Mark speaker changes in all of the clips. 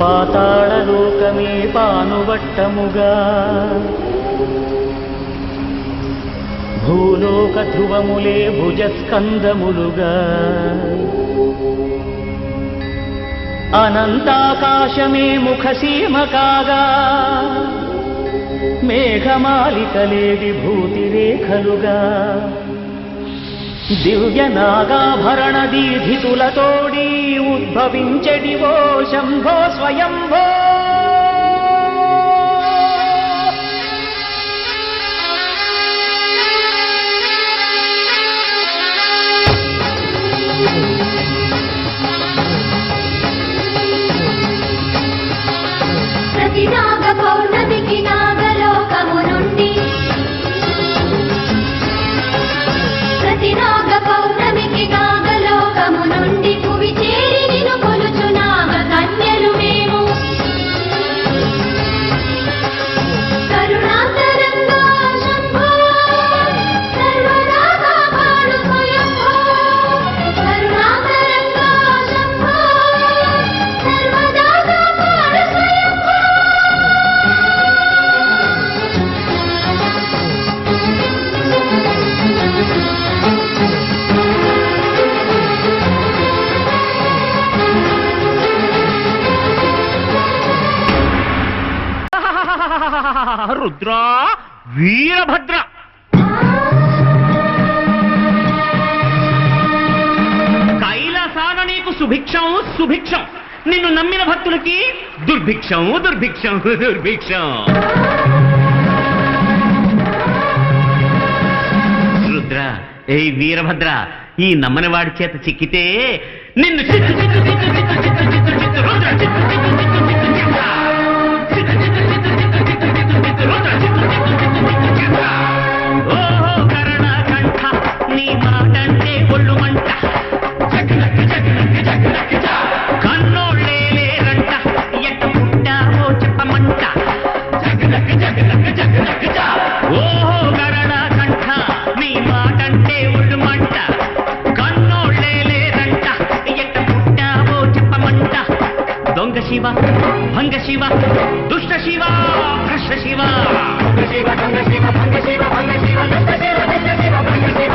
Speaker 1: పాతాళలోకమే పానువట్టముగా భూలోక ధ్రువములే భుజస్కందములుగా అనంతాకాశమే ముఖసీమ కాగా మేఘమాలికలే విభూతి రేఖలుగా దివ్య నాగాభరణ దీధితులతోడి ఉద్భవించెడివో శంభో స్వయంభో
Speaker 2: ప్రతి నాగ పౌర్ణమికి నాగలోకము నుండి ప్రతి నాగ పౌర్ణమికి నాగలోకము నుండి భువి చేరి నిన్ను కొలుచు నాగ కన్యలు మేము కరుణాంతరంగా శంభో సర్వదా కాపాడు స్వయంభో కరుణాంతరంగా శంభో సర్వదా కాపాడు స్వయంభో
Speaker 3: రుద్ర వీరభద్ర కైలాసాన నీకు సుభిక్షం సుభిక్షం నిన్ను నమ్మిన భక్తులకి దుర్భిక్షం దుర్భిక్షం దుర్భిక్షం రుద్ర ఏ వీరభద్ర ఈ నమ్మని వాడి చేత చిక్కితే నిన్ను చిత్తు చిత్తు చిత్తు చిత్తు చిత్తు చిత్తు చిత్తు రుద్ర చిత్తు చిత్తు చిత్తు చిత్తు చిత్త ఓహో కరణ కంఠ నీ మాటంటే ఒళ్ళు మంట కన్నోళ్ళే లేరంట ఎట్ట పుట్టావో చెప్పమంట ఓహో కరణ కంఠ నీ మాటంటే ఒళ్ళు మంట కన్నోళ్ళే లేరంట ఎట్ట పుట్టావో చెప్పమంట దొంగ శివ భంగ శివ దుష్ట శివ భ్రష్ట శివ శివ భంగ శివ భంగ శివ భంగ శివ దుష్ట శివ దుష్ట శివ భంగ శివ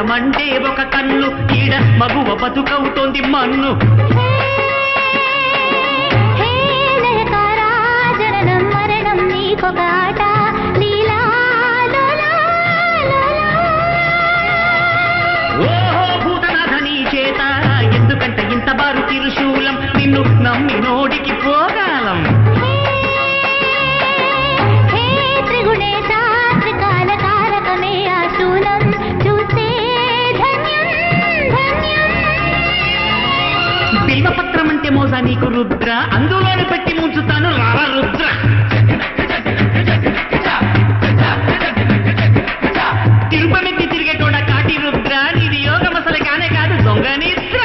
Speaker 3: మండే ఒక కన్ను ఈడ మగువ బతుకవుతోంది మన్ను
Speaker 2: జననం మరణం నీకొక ఆట లీలా
Speaker 3: ఓహో భూతనాథ నీ చేత ఎందుకంటే ఇంత బారు తిరుశూలం నిన్ను నమ్మి నోడికి పోగాలం
Speaker 2: త్రిగుణేశ త్రికాల కారకమే ఆ శూలం చూస్తే
Speaker 3: బిల్వపత్రం అంటే మోసా నీకు రుద్ర అందులోనే పెట్టి ముంచుతాను రారా రుద్ర తిరుపతి తిరిగేటోడ కాటి రుద్ర నీది యోగ మసలు కానే కాదు దొంగ నిద్ర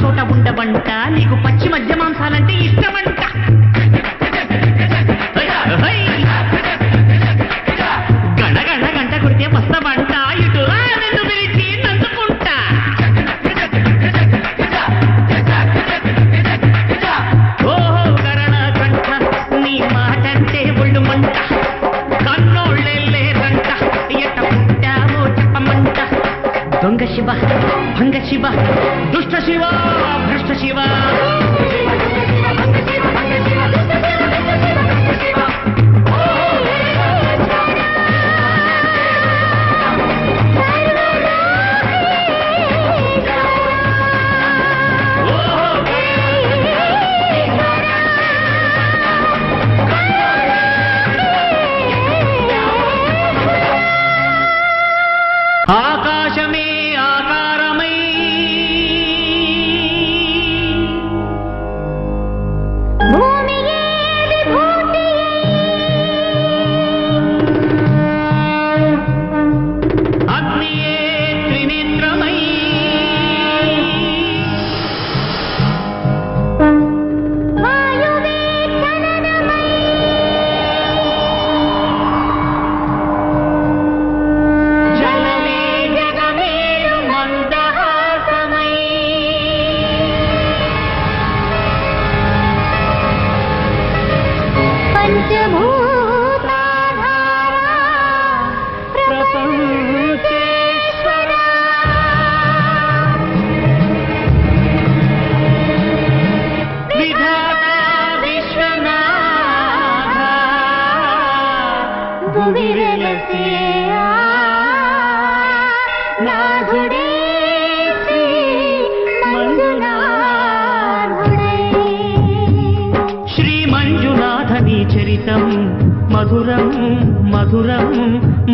Speaker 3: చోట ఉండవంట, నీకు పచ్చి మధ్య మాంసాలంటే ఇష్టమంట. గణగణ గంట కొడితే వస్తావంట, ఇటు నిన్ను పిలిచి నందుకుంటా. ఓహో కరణ కంఠ నీ మాటంటే ఒళ్ళు మంట, కన్నోళ్ళే లేదంట, ఎట్ట పుట్టావో చెప్పమంట. దొంగ శివ భంగ శివ దుష్ట శివ భ్రష్ట శివ. ఆకాశమే ఆకారమై
Speaker 2: భూమియే విభూతియై
Speaker 3: అగ్నియే త్రినేత్రమై
Speaker 2: వాయువే చలనమై
Speaker 3: జలమే జగమేలు మందహాసమై
Speaker 2: పంచభూతాధారా
Speaker 3: ప్రపంచేశ్వర. విధాత విశ్వనాథ
Speaker 2: భువి వెలసే నాథుడే శ్రీ మంజునాథుడై.
Speaker 3: శ్రీ మంజునాథని చరితం మధురం మధురం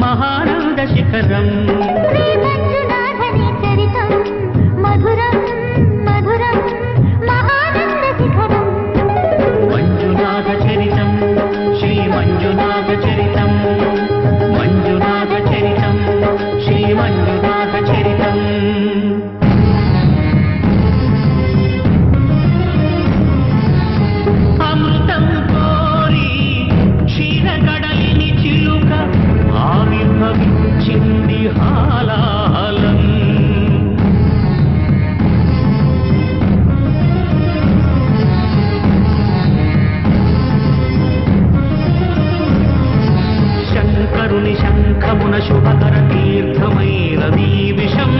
Speaker 3: మహానంద శిఖరం.
Speaker 2: శ్రీ మంజునాథని చరితం మధురం మధురం మహానంద శిఖరం.
Speaker 3: మంజునాథ చరితం శ్రీ మంజునాథ చరితం, మంజునాథ చరితం శ్రీ మంజునాథ చరితం. అమృతం కోరి క్షీరగడలిని చిలుక ఆవిర్భవించింది హాలాహలం. శంకరుని శంఖమున శుభకర తీర్థమైన విషం.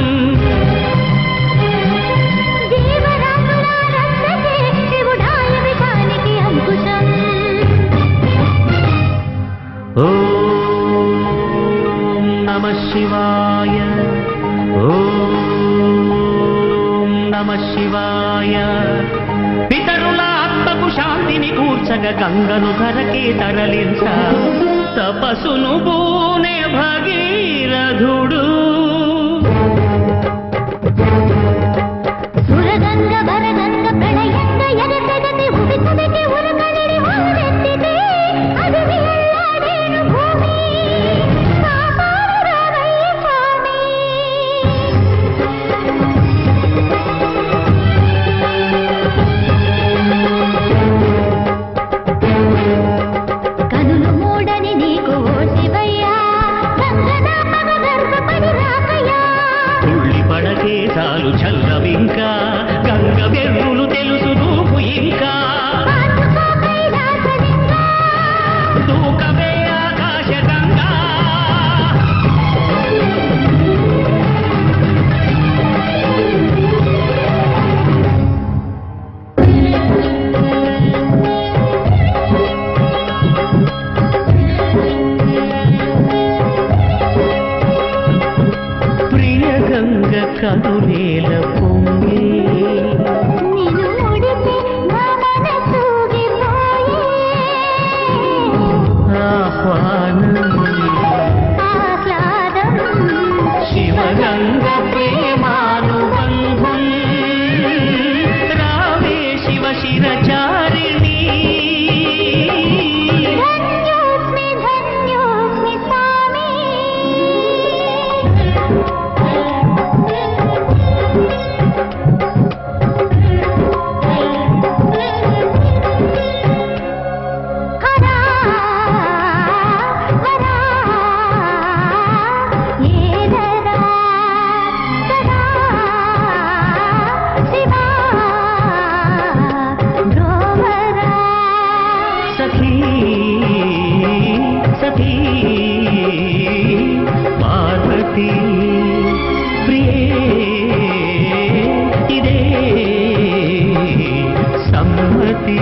Speaker 2: జీవరాశుల రక్షకే శివుడాయ విషానికి అంకుశం.
Speaker 3: ఓం నమః శివాయ, ఓం నమః శివాయ. పితరుల ఆత్మకు శాంతిని కూర్చగ గంగను ధరకే తరలించ, తపసును పూనే భగీరథుడు.
Speaker 2: సురగంగ భరగంగ ప్రళయంగ ఎగసెగసి ఉబికుబికి ఉరకలిడి ఊరెత్తితే అదివి అల్లాడేను భూమి. కాపాడు రావయ్య స్వామి. కనులు మూడని నీకు ఓ శివయ్య, గంగన పగ గర్భపడి రా
Speaker 3: సమ్మతి ప్రియే ఇదే సమ్మతి.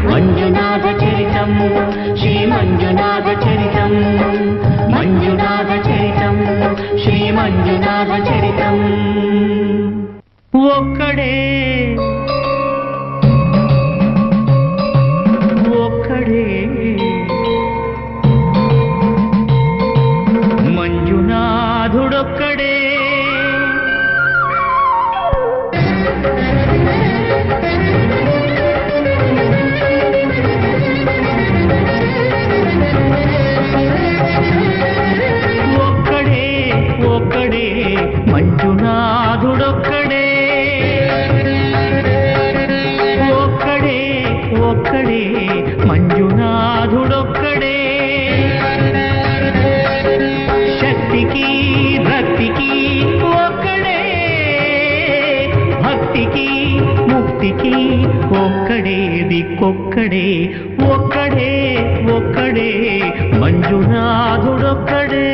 Speaker 3: మంజునాథ చరితం శ్రీ మంజునాథ చరితం మంజునాథ చరితం శ్రీ మంజునాథ చరితం. ఒక్కడే ఒక్కడే మంజునాథుడొక్కడే. ఒక్కడే మంజునాథుడొక్కడే. ఒక్కడే ఒక్కడే మంజునాథుడొక్కడే. శక్తికి రక్తికి ఒక్కడే, భక్తికి ముక్తికి ఒక్కడే దిక్కొక్కడే. ఒక్కడే ఒక్కడే మంజునాథుడొక్కడే.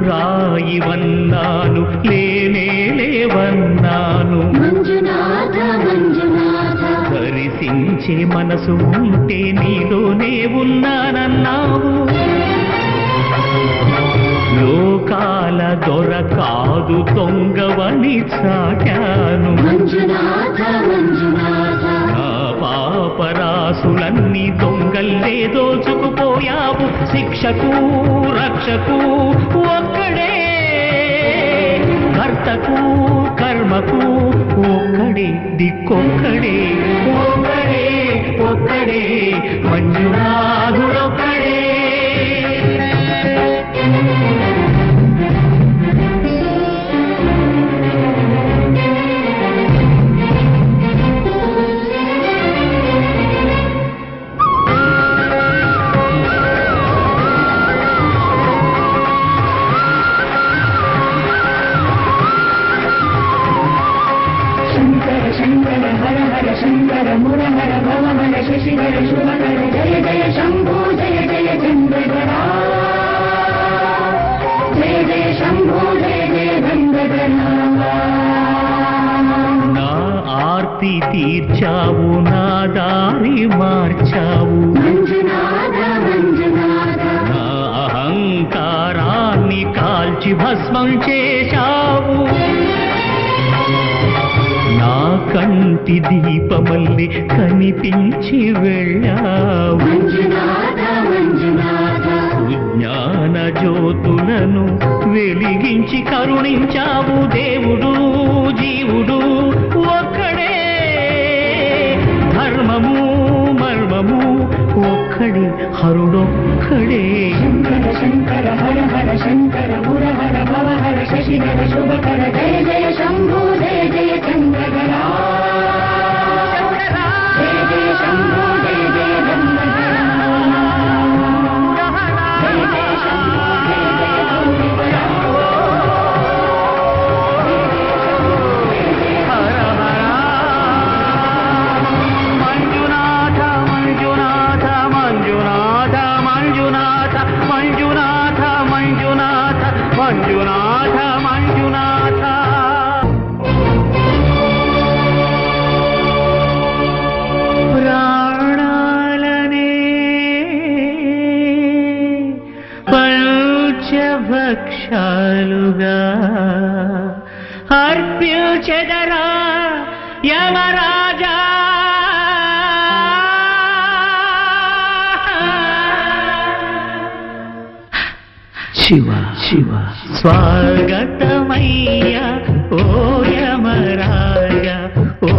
Speaker 3: రాయివన్నాను లేనే లేవన్నాను, దరిసించే మనసు ఉంటే నీలోనే ఉన్నానన్నావు. లోకాల దొర కాదు దొంగవని చాటాను, నా పాపరాసులన్నీ దొంగల్లే దోచుకుపోయావు. శిక్షకు రక్షకు ఒక్కడే, కర్తకు కర్మకు ఒక్కడే దిక్కొక్కడే. ఒక్కడే ఒక్కడే మంజునాథుడొక్కడే.
Speaker 2: శశిధర శుభకర జయ జయ శంభో జయ జయ చంద్రధరా జయ జయ శంభో జయ జయ గంగధరా
Speaker 3: నా ఆర్తి తీర్చావు నా దారి మార్చావు
Speaker 2: మంజునాథ మంజునాథ
Speaker 3: నా అహంకారాన్ని కాల్చి భస్మం చేశావు నా కంటి దీపమల్లి కనిపించి వెళ్ళావు
Speaker 2: మంజునాథ మంజునాథ
Speaker 3: జ్ఞాన జ్యోతులను వెలిగించి కరుణించావు దేవుడు జీవుడు ఒక్కడే ధర్మము మర్మము ఒక్కడే హరుడొక్కడే
Speaker 2: శంకర శంకర హర హర శంకర పుర హర భవ హర శశిధర శుభకర జయ జయ శంభో జయ జయ చంద్రధరా జయ జయ శంభో జయ జయ గంగధరా జయ జయ శంభో జయ జయ గౌరీధరా
Speaker 3: మంజునాథ మంజునాథ మంజునాథ మంజునాథ మంజునాథ మంజునాథ మంజునాథ మంజునాథ ప్రాణాలనే పంచభక్షాలుగా అర్పించెదరా యమరాజా శివ శివ స్వాగతమయ్య ఓ యమరాజ ఓ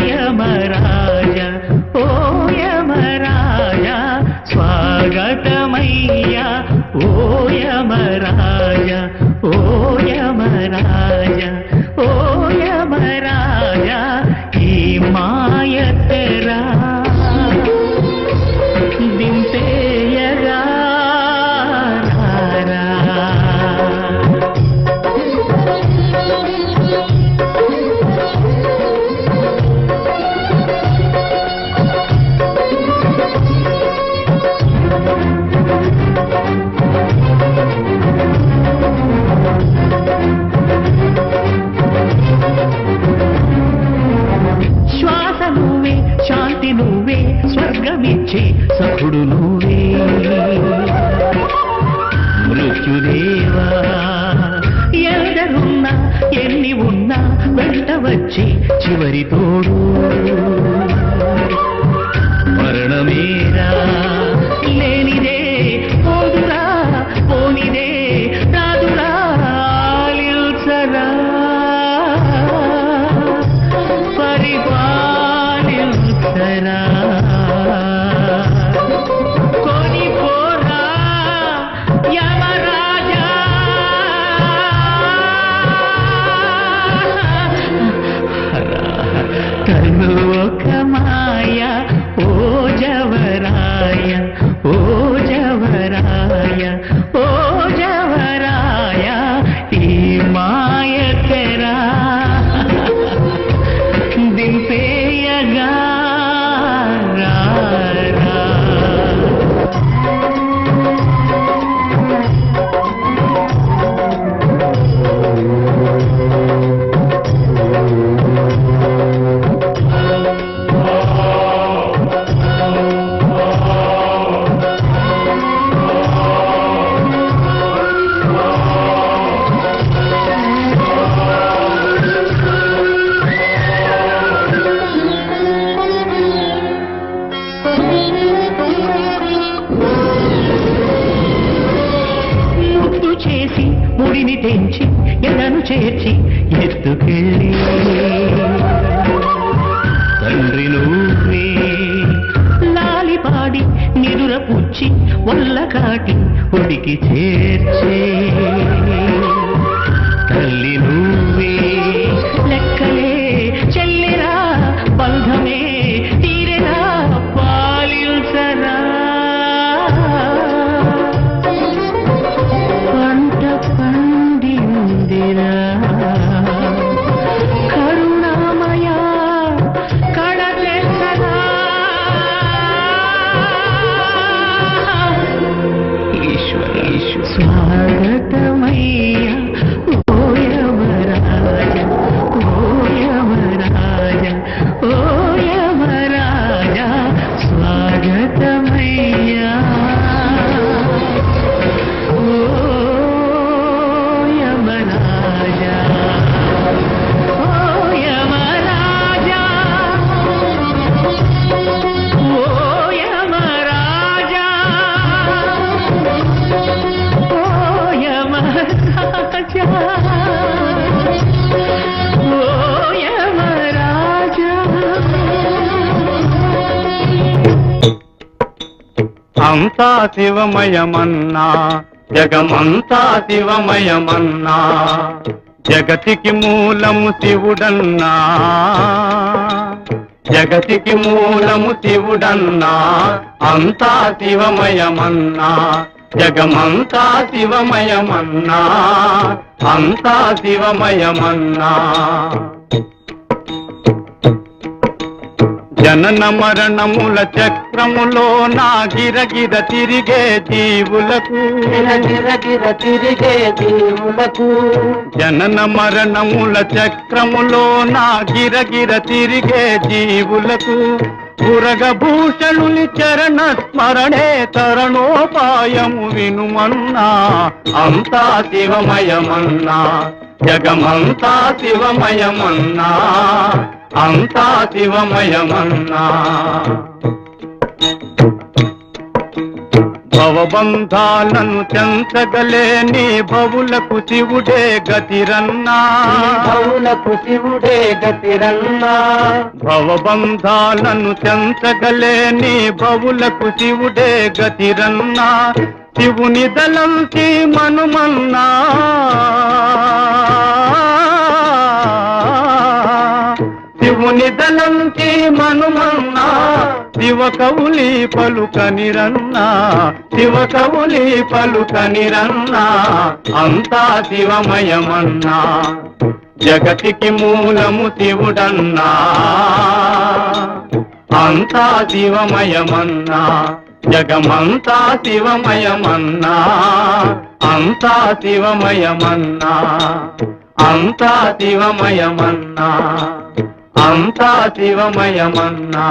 Speaker 3: యమరాజ ఓ యమరాజ స్వాగతమయ్య ఓ యమరాజ ఓ యమరాజ ఓ యమరాజ ఈ మాయతరా దింపేయగా శ్వాస నువ్వే శాంతి నువ్వే స్వర్గమిచ్చే సఖుడు నువ్వే మృత్యుదేవా ఎందరున్నా ఎన్ని ఉన్నా వెంట వచ్చి చివరి తోడు మరణమేరా లేనిదే పోదురా పోనిదే రాదురా ఆలిల్సరా పరిపాలిల్సరా కొని పోరా యమరాజా తను ఒక మాయ ఓ జవరాయ ఓ జవరాయ ఓ జవరాయ ఈ మాయ తెరా దింపేయగా రా రా. ముద్దు చేసి ముడిని తెంచి ఎడను చేర్చి ఎత్తుకెళ్ళి తండ్రి నువ్వే లాలిపాడి నిదుర పుచ్చి వల్ల కాటి ఒడికి చేర్చే తల్లి నువ్వే లెక్కలే చెల్లిరా బంధమే తీరెరా పాలిల్సరా పంట పండిందిరా కరుణామయ కడతెచ్చరా
Speaker 4: అంతా శివమయమన్నా జగమంతా శివమయమన్నా జగతికి మూలము శివుడన్నా జగతికి మూలము శివుడన్నా అంతా శివమయమన్నా జగమంతా శివమయమన్నా అంతా శివమయమన్నా జనన మరణముల చక్రములో నా గిరగిర తిరిగే జీవులకు
Speaker 5: గిరగిర తిరిగే జీవులకు
Speaker 4: జనన మరణముల చక్రములో నా గిరగిర తిరిగే జీవులకు పురగభూషణుని చరణ స్మరణే తరణోపాయము వినుమన్నా అంతా శివమయమన్నా జగమంతా శివమయమన్నా అంతా శివమయమన్నా భవబంధాలను చెంచగలేని భవులకు శివుడే గతిరన్నా
Speaker 5: భవులకు శివుడే గతిరన్నా
Speaker 4: భవబంధాలను చెంచగలేని భవులకు శివుడే గతిరన్నా శివుని దళంచి మనుమన్నా శివుని దళంచి మనుమన్నా శివ కవులి పలుకనిరన్నా శివ కవులి పలుకనిరన్నా అంతా శివమయమన్నా జగతికి మూలము శివుడన్నా అంతా శివమయమన్నా జగమంతా శివమయమన్నా అంతా శివమయమన్నా అంతా శివమయమన్నా అంతా శివమయమన్నా